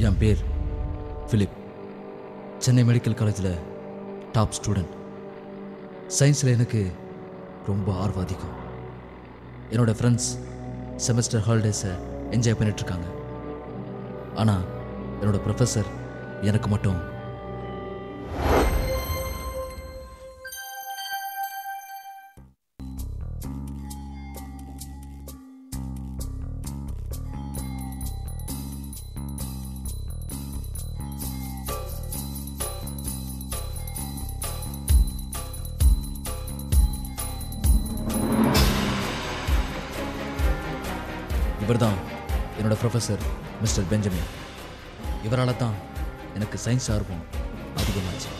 என் பேர் flip. Chennai medical காலேஜில் top student. சயின்ஸில் எனக்கு ரொம்ப ஆர்வம் அதிகம். என்னோடய ஃப்ரெண்ட்ஸ் செமஸ்டர் ஹாலிடேஸை என்ஜாய் பண்ணிகிட்ருக்காங்க. ஆனால் என்னோடய ப்ரொஃபஸர் எனக்கு மட்டும் இவர் தான் என்னோடய ப்ரொஃபஸர் மிஸ்டர் பெஞ்சமின். இவரால் தான் எனக்கு சயின்ஸ் ஆர்வம் அதிகமாச்சு.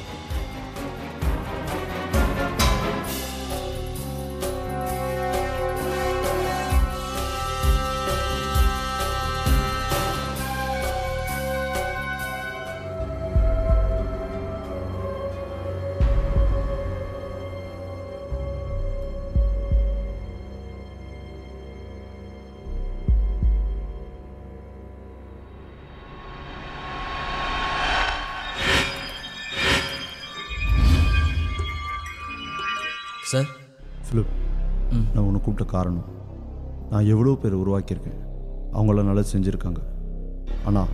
சார் ஃபிலிப், நான் உன்னை கூப்பிட்ட காரணம், நான் எவ்வளோ பேர் உருவாக்கியிருக்கேன், அவங்கள நல்லா செஞ்சுருக்காங்க. ஆனால்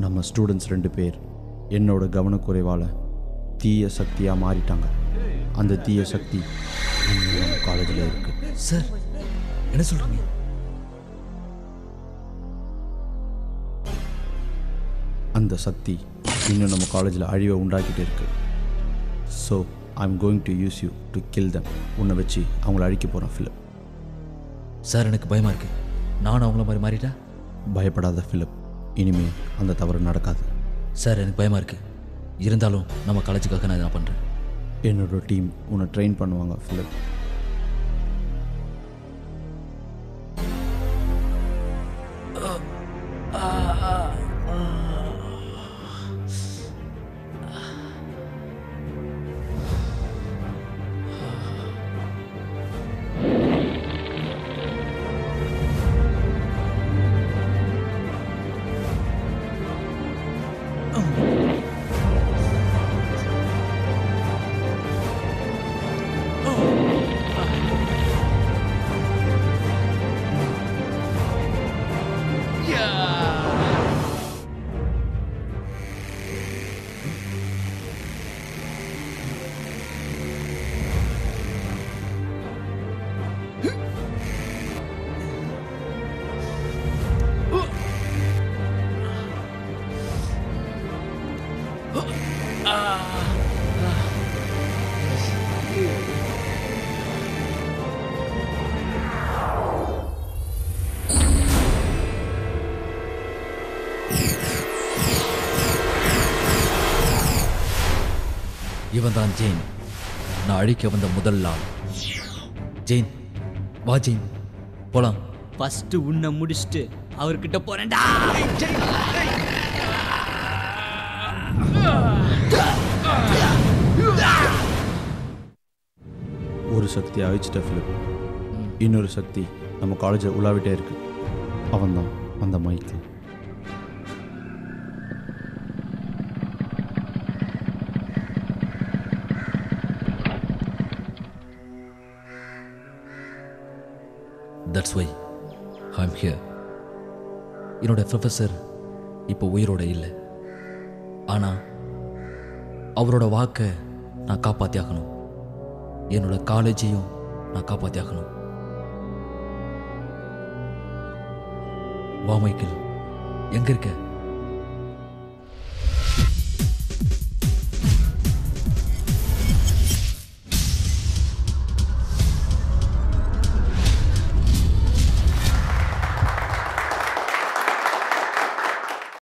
நம்ம ஸ்டூடெண்ட்ஸ் 2 பேர் என்னோட கவனக்குறைவால் தீய சக்தியாக மாறிட்டாங்க. அந்த தீய சக்தி இன்னும் நம்ம காலேஜில் இருக்குது. சார் என்ன சொல்கிறீங்க? அந்த சக்தி இன்னும் நம்ம காலேஜில் அழிவை உண்டாக்கிட்டு இருக்கு. So I'm going to use you to kill them. உன்னை வச்சு அவங்கள அழிக்க போகிறேன் ஃபிலிப். சார் எனக்கு பயமாக இருக்குது. நானும் அவங்கள மாதிரி மாறிட்டா? பயப்படாத ஃபிலிப், இனிமேல் அந்த தவறு நடக்காது. சார் எனக்கு பயமாக இருக்குது. இருந்தாலும் நம்ம காலேஜுக்காக நான் இதை பண்ணுறேன். என்னோட டீம் உன்னை ட்ரெயின் பண்ணுவாங்க ஃபிலிப். இவன் தான் ஜெயின். நான் அழிக்க வந்த முதல் ஆள். ஜெயின் வா, ஜெயின் போலாம். ஃபர்ஸ்ட் உன்னை முடிச்சுட்டு அவர்கிட்ட போறேன்டா. ஒரு சக்தி அழிச்சிட்ட ஃபிலிப். இன்னொரு சக்தி நம்ம காலேஜில் உலாவிட்டே இருக்கு. அவன் தான் அந்த Michael. That's why I am here. என்னோட ப்ரொஃபஸர் இப்போ உயிரோட இல்லை. ஆனால் அவரோட வாக்கை நான் காப்பாற்றியாகணும். என்னோட காலேஜையும் நான் காப்பாற்றியாகணும். வா மைக்கேல், எங்கே இருக்க?